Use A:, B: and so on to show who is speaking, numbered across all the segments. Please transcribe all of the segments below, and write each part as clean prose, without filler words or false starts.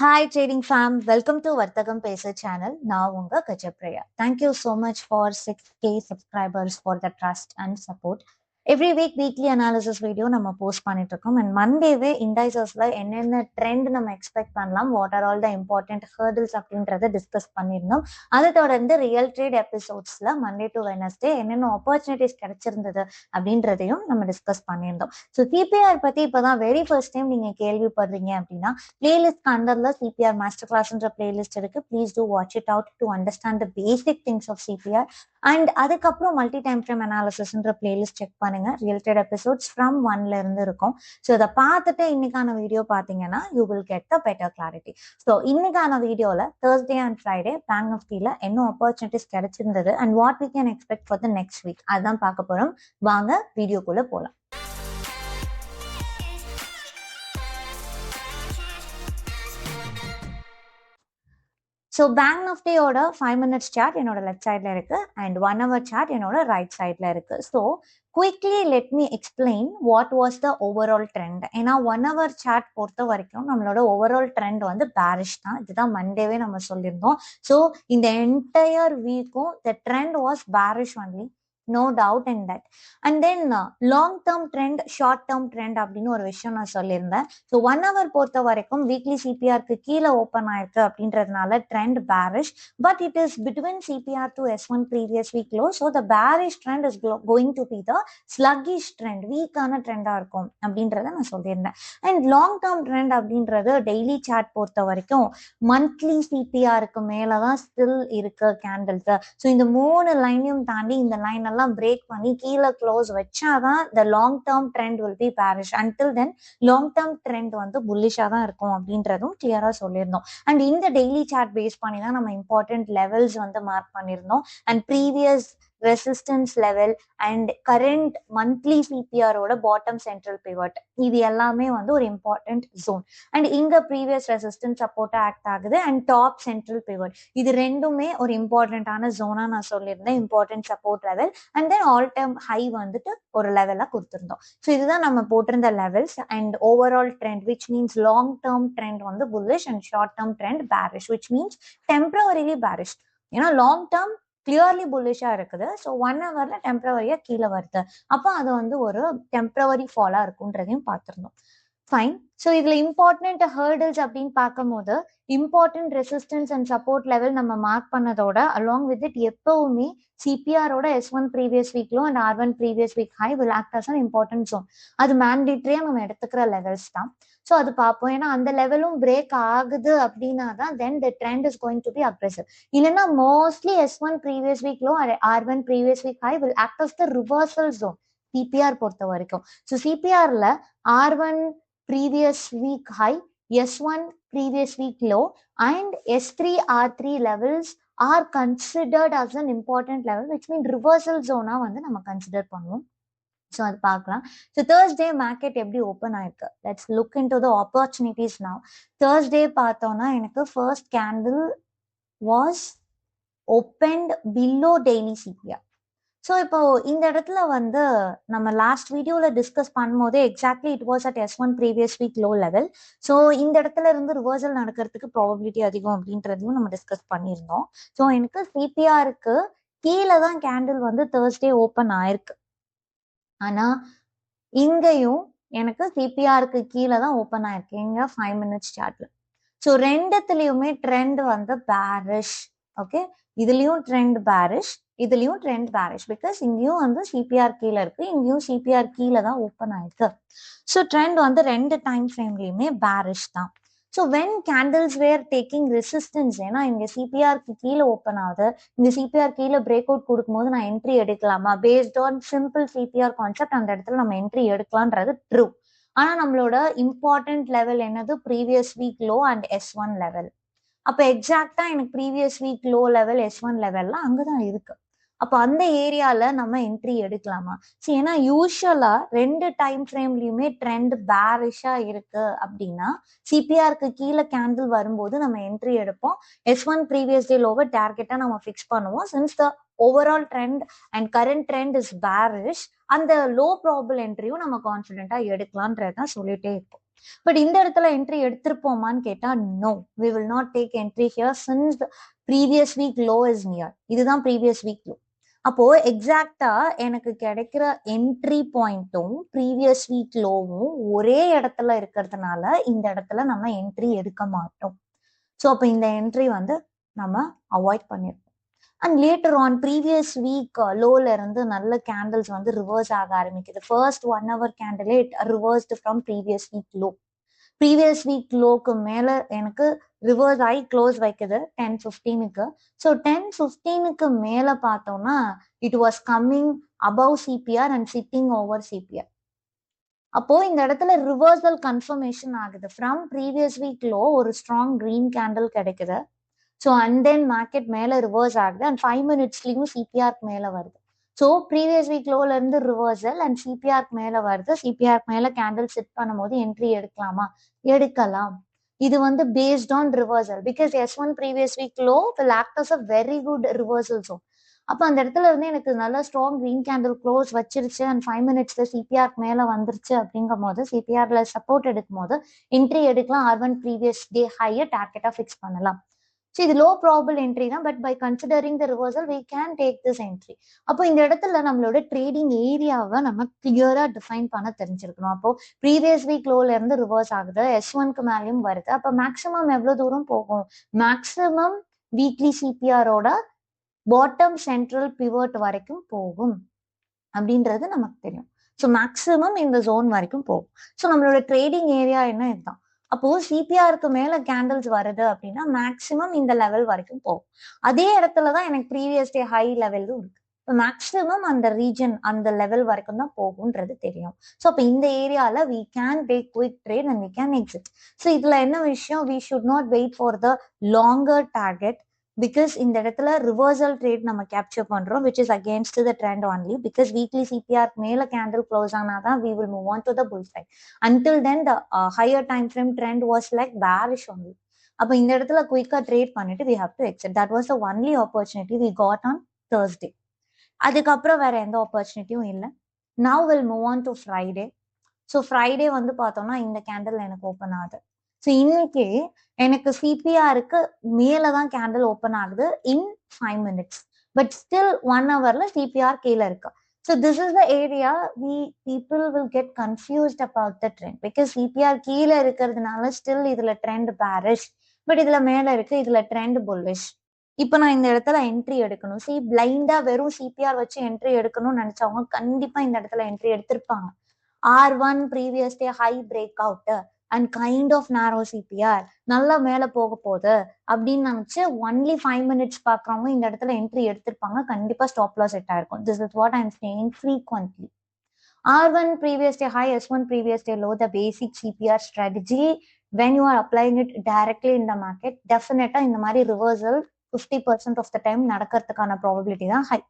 A: Hi trading fam, welcome to Vartagam Pesa channel. Now unga Kachapriya. Thank you so much for 6K subscribers for the trust and support. Every week weekly analysis video நம்ம post பண்ணிட்டு இருக்கோம் and மண்டேவே இண்டைசஸ்ல என்னென்ன trend நம்ம expect பண்ணலாம், what are all the important hurdles அப்படின்றத discuss பண்ணியிருந்தோம். அதை தொடர்ந்து ரியல் ட்ரேட் எபிசோட்ஸ்ல மண்டே டு வெனஸ்டே என்னென்ன ஆப்பர்ச்சுனிட்டிஸ் கிடைச்சிருந்தது அப்படின்றதையும் நம்ம டிஸ்கஸ் பண்ணியிருந்தோம். ஸோ சிபிஆர் பத்தி இப்பதான் வெரி ஃபர்ஸ்ட் டைம் நீங்க கேள்விப்படுறீங்க அப்படின்னா பிளேலிஸ்ட் அண்டர்ல சிபிஆர் மாஸ்டர் கிளாஸ்ன்ற பிளேலிஸ்ட் இருக்கு. Please do watch it out to understand the basic things of CPR. And அதுக்கப்புறம் மல்டி டைம் ஃப்ரேம் அனாலிசிஸ்ன்ற பிளேலிஸ்ட் செக் பண்ணுங்க. ரியல் ட்ரேட் எபிசோட்ஸ் ஃப்ரம் 1ல இருந்து இருக்கும். ஸோ இதை பார்த்துட்டு இன்னைக்கான வீடியோ பார்த்தீங்கன்னா you will get the better clarity. So இன்னைக்கான வீடியோல தேர்ஸ்டே அண்ட் ஃப்ரைடே பேங்க் நிஃப்டில என்ன ஆப்பர்ச்சுனிட்டிஸ் கிடைச்சிருந்தது and what we can expect for the next week அதுதான் பார்க்க போறோம். வாங்க வீடியோக்குள்ள போலாம். ஸோ பேங்க் நிஃப்டியோட 5 மினிட்ஸ் சார்ட் என்னோட லெஃப்ட் சைட்ல இருக்கு அண்ட் 1 hour சார்ட் என்னோட ரைட் சைட்ல இருக்கு. So quickly let me explain what was the overall trend. ஏன்னா 1 hour சார்ட் பொறுத்த வரைக்கும் நம்மளோட ஓவரால் ட்ரெண்ட் வந்து பேரிஷ் தான். இதுதான் மண்டேவே நம்ம சொல்லியிருந்தோம். ஸோ இந்த என்டையர் வீக்கும் the trend was bearish only, no doubt in that. And then long term trend, short term trend அப்படின்னு ஒரு விஷயம் நான் சொல்லியிருந்தேன். ஸோ 1 hour பொறுத்த வரைக்கும் வீக்லி சிபிஆருக்கு கீழே ஓப்பன் ஆயிருக்கு அப்படின்றதுனால trend bearish, but it is between CPR to S1 previous week low. So the bearish trend is going to be the sluggish trend, வீக்கான ட்ரெண்டா இருக்கும் அப்படின்றத நான் சொல்லியிருந்தேன். அண்ட் லாங் டேர்ம் ட்ரெண்ட் அப்படின்றது டெய்லி சார்ட் பொறுத்த வரைக்கும் மந்த்லி சிபிஆருக்கு மேலதான் ஸ்டில் இருக்கு கேண்டில்ஸ். ஸோ இந்த 3 லைனையும் தாண்டி இந்த லைன் எல்லாம் பிரேக் பண்ணி கீழே க்ளோஸ் வச்சாதான் the long term trend will be bearish. Until then long term trend வந்து புல்லிஷா தான் இருக்கும் அப்படின்றதும் கிளியரா சொல்லியிருந்தோம். அண்ட் இந்த டெய்லி சார்ட் பேஸ் பண்ணி தான் நம்ம இம்பார்ட்டன்ட் லெவல்ஸ் வந்து மார்க் பண்ணியிருந்தோம். And previous resistance level and current monthly சிபிஆரோட பாட்டம் சென்ட்ரல் பிவட் இது எல்லாமே வந்து ஒரு இம்பார்ட்டன்ட் ஜோன். அண்ட் இங்க ப்ரீவியஸ் ரெசிஸ்டன்ஸ் சப்போர்ட்டா ஆக்ட் ஆகுது அண்ட் டாப் சென்ட்ரல் பிவட் இது ரெண்டுமே ஒரு இம்பார்ட்டன்டான ஜோனா நான் சொல்லியிருந்தேன், important support level. And then all time high வந்துட்டு ஒரு லெவலா கொடுத்துருந்தோம். ஸோ இதுதான் நம்ம போட்டிருந்த levels. And overall trend which means long term trend வந்து bullish and short term trend bearish which means டெம்பரவரிலி bearish. ஏன்னா லாங் டேர்ம் கிளியர்லி புல்லிஷா இருக்குது. ஸோ 1 hourல டெம்பரவரியா கீழே வருது, அப்போ அது வந்து ஒரு டெம்பரவரி ஃபாலா இருக்குன்றதையும் பார்த்துருந்தோம். ஃபைன். ஸோ இதுல இம்பார்ட்டன்ட் ஹர்டில்ஸ் அப்படின்னு பார்க்கும்போது important resistance and support level நம்ம மார்க் பண்ணதோட அலாங் வித் இட் எப்பவுமே சிபிஆரோட S1 previous week low and R1 previous week high will act as an important zone. அது மேண்டேட்டரியா நம்ம எடுத்துக்கிற லெவல்ஸ் தான். ஸோ அது பார்ப்போம். ஏன்னா அந்த லெவலும் பிரேக் ஆகுது அப்படின்னா தான் then the trend is going to be aggressive. இல்லைன்னா mostly S1 previous week low R1 previous week high will act as the reversal zone CPR பொறுத்த வரைக்கும். ஸோ சிபிஆர்ல R1 previous week high, S1 previous week low and S3 R3 levels are considered as an important level which means reversal zone வந்து நம்ம consider பண்ணுவோம். So அது பார்க்கலாம். So Thursday market எப்படி open ஆயிருக்கு, let's look into the opportunities now. Thursday பார்த்தோம்னா எனக்கு first candle was opened below daily CPR. So இப்போ இந்த இடத்துல வந்து நம்ம லாஸ்ட் வீடியோல டிஸ்கஸ் பண்ணும்போது exactly it was at S1 previous week low level. So இந்த இடத்துல இருந்து ரிவர்சல் நடக்கிறதுக்கு ப்ராபபிலிட்டி அதிகம் அப்படின்றதையும் நம்ம டிஸ்கஸ் பண்ணியிருந்தோம். ஸோ எனக்கு சிபிஆருக்கு கீழே தான் கேண்டில் வந்து தேர்ஸ்டே ஓப்பன் ஆயிருக்கு. ஆனா இங்கேயும் எனக்கு சிபிஆருக்கு கீழே தான் ஓப்பன் ஆயிருக்கு இங்க 5 மினிட்ஸ் சார்ட்ல. ஸோ ரெண்டுத்துலயுமே ட்ரெண்ட் வந்து பேரிஷ். ஓகே, இதுலயும் ட்ரெண்ட் பேரிஷ், இதுலயும் ட்ரெண்ட் பேரிஷ். பிகாஸ் இங்கேயும் வந்து சிபிஆர் கீழே இருக்கு, இங்கேயும் சிபிஆர் கீழே தான் ஓப்பன் ஆயிருக்கு. ஸோ ட்ரெண்ட் வந்து ரெண்டு டைம் ஃப்ரேம்லயுமே பேரிஷ் தான். So when candles were taking resistance, ஏன்னா இங்க சிபிஆருக்கு கீழே ஓப்பன் ஆகுது, இந்த சிபிஆர் கீழே பிரேக் அவுட் கொடுக்கும்போது நான் என்ட்ரி எடுக்கலாமா based on simple CPR concept, அந்த இடத்துல நம்ம என்ட்ரி எடுக்கலான்றது ட்ரூ. ஆனா நம்மளோட இம்பார்ட்டன்ட் லெவல் என்னது, previous week low and S1 level. அப்ப எக்ஸாக்டா எனக்கு previous week low level S1 லெவல்லாம் அங்கதான் இருக்கு. அப்போ அந்த ஏரியால நம்ம என்ட்ரி எடுக்கலாமா? சரி, ஏன்னா யூஸ்வலா ரெண்டு டைம் ஃப்ரேம்லயுமே ட்ரெண்ட் பேரிஷா இருக்கு அப்படின்னா சிபிஆருக்கு கீழே கேண்டில் வரும்போது நம்ம என்ட்ரி எடுப்போம். S1 ப்ரீவியஸ் டே லோவை டார்கெட்டா நம்ம ஃபிக்ஸ் பண்ணுவோம். Since the overall trend and current trend is bearish, அந்த லோ ப்ராபபிள் என்ட்ரியும் நம்ம கான்ஃபிடென்ட்டா எடுக்கலான்றதான் சொல்லிட்டே இருப்போம். பட் இந்த இடத்துல என்ட்ரி எடுத்திருப்போமான்னு கேட்டா no, we will not take entry here since previous week low is near. இதுதான் ப்ரீவியஸ் வீக் லோ. அப்போ எக்ஸாக்டா எனக்கு கிடைக்கிற என்ட்ரி பாயிண்ட்டும் ப்ரீவியஸ் வீக் லோவும் ஒரே இடத்துல இருக்கிறதுனால இந்த இடத்துல நம்ம என்ட்ரி எடுக்க மாட்டோம். ஸோ அப்போ இந்த என்ட்ரி வந்து நம்ம அவாய்ட் பண்ணிருக்கோம். And later on previous week லோல இருந்து நல்ல கேண்டில்ஸ் வந்து ரிவர்ஸ் ஆக ஆரம்பிக்குது. ஃபர்ஸ்ட் 1 hour கேண்டிலே reversed from previous week low. Previous week லோக்கு மேல எனக்கு ரிவர்ஸ் ஆகி க்ளோஸ் வைக்குது 10:15. ஸோ 10:15 மேல பார்த்தோம்னா it was coming above CPR and sitting over CPR. அப்போ இந்த இடத்துல ரிவர்சல் கன்ஃபர்மேஷன் ஆகுது. ஃப்ரம் ப்ரீவியஸ் வீக் லோ ஒரு ஸ்ட்ராங் கிரீன் கேண்டில் கிடைக்குது. ஸோ அண்ட் தென் மார்க்கெட் மேல ரிவர்ஸ் ஆகுது அண்ட் 5 minutesலயும் சிபிஆர்க்கு மேல வருது. ஸோ ப்ரீவியஸ் வீக் லோல இருந்து ரிவர்சல் அண்ட் சிபிஆர்க்கு மேல வருது. சிபிஆர்க்கு மேல கேண்டில் செட் பண்ணும்போது என்ட்ரி எடுக்கலாமா? எடுக்கலாம். இது வந்து based on reversal because S1 previous week low will act as a very good reversal zone. அப்போ அந்த இடத்துல இருந்து எனக்கு நல்ல ஸ்ட்ராங் கிரீன் கேண்டில் க்ளோஸ் வச்சிருச்சு அண்ட் 5 minutesல சிபிஆர்க்கு மேல வந்துருச்சு அப்படிங்கும் போது சிபிஆர்ல சப்போர்ட் எடுக்கும் போது என்ட்ரி எடுக்கலாம். R1 ப்ரீவியஸ் டே ஹையை டார்கெட்டா ஃபிக்ஸ் பண்ணலாம். ஸோ இது லோ ப்ராபபிள் என்ட்ரி தான், but by considering the reversal we can take this entry. அப்போ இந்த இடத்துல நம்மளோட ட்ரேடிங் ஏரியாவை நம்ம கிளியரா டிஃபைன் பண்ண தெரிஞ்சிருக்கணும். அப்போ ப்ரீவியஸ் வீக் லோல இருந்து ரிவர்ஸ் ஆகுது, S1க்கு மேலேயும் வருது. அப்போ மேக்ஸிமம் எவ்வளவு தூரம் போகும்? மேக்ஸிமம் வீக்லி சிபிஆரோட பாட்டம் சென்ட்ரல் பிவட் வரைக்கும் போகும் அப்படின்றது நமக்கு தெரியும். ஸோ மேக்ஸிமம் இந்த ஜோன் வரைக்கும் போகும். ஸோ நம்மளோட ட்ரேடிங் ஏரியா என்ன இதுதான். அப்போ சிபிஆருக்கு மேல கேண்டில்ஸ் வருது அப்படின்னா மேக்சிமம் இந்த லெவல் வரைக்கும் போகும். அதே இடத்துலதான் எனக்கு ப்ரீவியஸ் டே ஹை லெவலும் இருக்கு. இப்போ மேக்சிமம் அந்த ரீஜன் அந்த லெவல் வரைக்கும் தான் போகும்ன்றது தெரியும். ஸோ அப்போ இந்த ஏரியால we can take quick trade and we can exit. So இதுல என்ன விஷயம், we should not wait for the longer target because இந்த இடத்துல ரிவர்சல் ட்ரேட் நம்ம கேப்சர் பண்றோம் which is against the trend only because weekly CPR மேல candle close ஆனாதான் we will move on to the bull side. Until then the higher time frame trend was like bearish only. அப்ப இந்த இடத்துல குயிக்கா trade பண்ணிட்டு we have to exit. That was the only opportunity we got on Thursday. அதுக்கப்புறம் வேற எந்த ஆப்பர்ச்சுனிட்டியும் இல்லை. Now we'll move on to Friday. So Friday வந்து பார்த்தோம்னா இந்த கேண்டில் எனக்கு ஓப்பன் ஆகுது. ஸோ இன்னைக்கு எனக்கு சிபிஆருக்கு மேலதான் கேண்டில் ஓப்பன் ஆகுது இன் 5 minutes. பட் ஸ்டில் 1 hourல சிபிஆர் கீழே இருக்கு. So this is the area people will get confused about the trend because CPR கீழே இருக்கிறதுனால ஸ்டில் இதுல ட்ரெண்ட் பேரிஷ், பட் இதுல மேல இருக்கு, இதுல ட்ரெண்ட் புல்லிஷ். இப்ப நான் இந்த இடத்துல என்ட்ரி எடுக்கணும். பிளைண்டா வெறும் சிபிஆர் வச்சு என்ட்ரி எடுக்கணும்னு நினைச்சவங்க கண்டிப்பா இந்த இடத்துல என்ட்ரி எடுத்திருப்பாங்க. R1 previous day high breakout and kind of narrow CPR நல்லா மேல போக போகுது அப்படின்னு நினைச்சு ஒன்லி 5 minutes பாக்குறவங்க இந்த இடத்துல என்ட்ரி எடுத்திருப்பாங்க. கண்டிப்பா ஸ்டாப் லாஸ் செட் ஆயிருக்கும். This is what I'm saying frequently. R1 previous day high, S1 previous day low, the basic CPR strategy when you are applying it directly in the market definitely இந்த மாதிரி reversal 50% of the time நடக்கிறதுக்கான probability தான் high.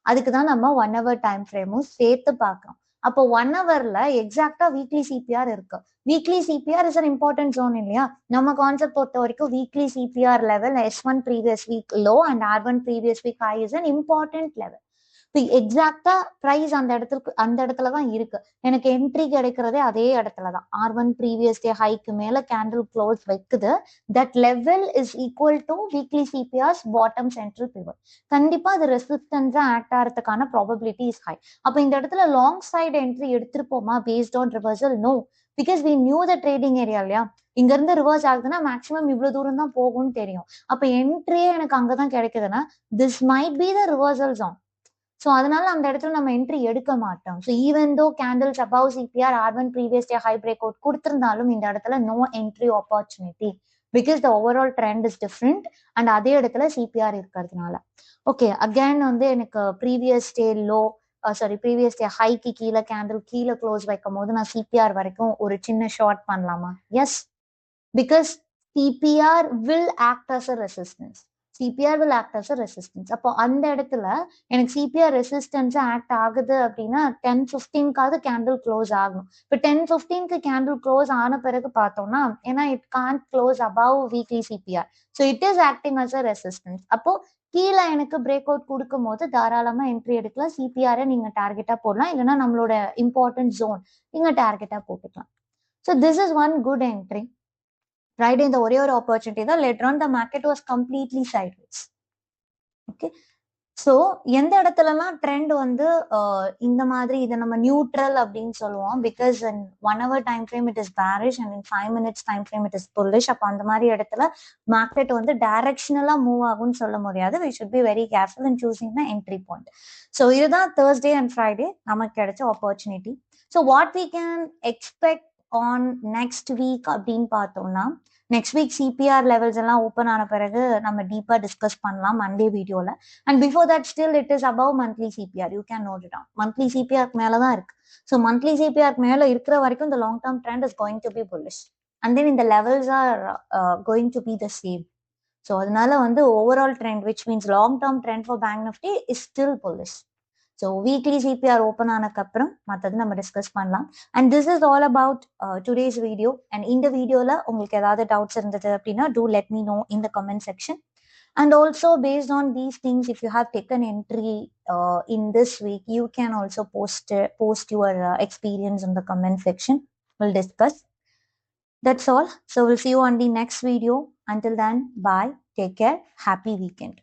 A: அதுக்கு தான் நம்ம 1 hour time ஃப்ரேமும் சேர்த்து பார்க்கறோம். அப்போ 1 hourல எக்ஸாக்டா வீக்லி சிபிஆர் இருக்கு. Weekly CPR is an important zone இல்லையா? நம்ம கான்செப்ட் பொறுத்த வரைக்கும் weekly CPR level S1 previous week low and R1 previous week high is an important level. இப்போ எக்ஸாக்டா பிரைஸ் அந்த இடத்துலதான் இருக்கு. எனக்கு என்ட்ரி கிடைக்கிறதே அதே இடத்துலதான். R1 ப்ரீவியஸ் டே ஹைக்கு மேல கேண்டில் க்ளோஸ் வைக்குது. That level is equal to weekly CPR's bottom central pivot. கண்டிப்பா அது ரெசிஸ்டன்ஸா ஆக்ட் ஆகிறதுக்கான ப்ராபபிலிட்டி இஸ் ஹை. அப்ப இந்த இடத்துல லாங் சைடு என்ட்ரி எடுத்திருப்போமா based on reversal? No, because we knew the trading area இல்லையா? இங்க இருந்து ரிவர்ஸ் ஆகுதுன்னா மேக்ஸிமம் இவ்வளவு தூரம் தான் போகும்னு தெரியும். அப்ப என்ட்ரியே எனக்கு அங்கதான் கிடைக்குதுன்னா this might be the reversal zone. So அதனால அந்த இடத்துல நம்ம என்ட்ரி எடுக்க மாட்டோம். So even though candles above CPR R1 previous day high break out கொடுத்திருந்தாலும் இந்த இடத்துல no entry opportunity because the overall trend is different and அதே இடத்துல சிபிஆர் இருக்கிறதுனால. ஓகே, அகேன் வந்து எனக்கு previous day low previous day ஹைக்கு கீழே கேண்டில் கீழே க்ளோஸ் வைக்கும் போது நான் சிபிஆர் வரைக்கும் ஒரு சின்ன ஷார்ட் பண்ணலாமா? S, because CPR will act as a resistance. CPR will act as a resistance. அப்போ அந்த இடத்துல எனக்கு சிபிஆர் ரெசிஸ்டன்ஸ் ஆக்ட் ஆகுது அப்படின்னா 10:15க்காவது கேண்டில் க்ளோஸ் ஆகணும். இப்போ 10:15க்கு கேண்டில் க்ளோஸ் ஆன பிறகு பார்த்தோம்னா ஏன்னா it can't close above weekly CPR, so it is acting as a resistance. அப்போ கீழே எனக்கு பிரேக் அவுட் கொடுக்கும் போது தாராளமா என்ட்ரி எடுக்கலாம். சிபிஆரை நீங்க டார்கெட்டா போடலாம், இல்லைன்னா நம்மளோட இம்பார்ட்டன்ட் ஜோன் நீங்க டார்கெட்டா போட்டுக்கலாம். So this is one good entry. Friday இந்த ஒரே ஒரு opportunity தான். Later on the market was completely sideways. Okay. So எந்த இடத்துலலாம் ட்ரெண்ட் வந்து இந்த மாதிரி இதை நம்ம நியூட்ரல் அப்படின்னு சொல்லுவோம். Because in 1 hour time frame it is bearish and in 5 minutes time frame it is bullish. அப்போ அந்த மாதிரி இடத்துல மார்க்கெட் வந்து டைரக்ஷனலா மூவ் ஆகும்னு சொல்ல முடியாது. We should be very careful in choosing the entry point. So இதுதான் Thursday அண்ட் ஃப்ரைடே நமக்கு கிடைச்ச opportunity. So what we can expect on next week அப்படின்னு பார்த்தோம்னா, நெக்ஸ்ட் வீக் சிபிஆர் லெவல்ஸ் எல்லாம் ஓப்பன் ஆன பிறகு நம்ம டீப்பா டிஸ்கஸ் பண்ணலாம் மண்டே வீடியோல. And before that still it is above monthly CPR. You can note it down. Monthly CPR மேலதான் இருக்கு. ஸோ மந்த்லி சிபிஆர் மேல இருக்கிற வரைக்கும் இந்த long term trend is going to be bullish. And then இந்த levels are going to be the same. So அதனால வந்து overall trend which means long term trend for bank Nifty is still bullish. So weekly CPR open ஆனதுக்கப்புறம் மற்றது நம்ம discuss பண்ணலாம். And this is all about today's video. And இந்த வீடியோவில் உங்களுக்கு ஏதாவது டவுட்ஸ் இருந்தது அப்படின்னா do let me know in the comment section. And also based on these things, if you have taken entry in this week, you can also post your experience in the comment section. We'll discuss. That's all. So we'll see you on the next video. Until then, bye. Take care. Happy weekend.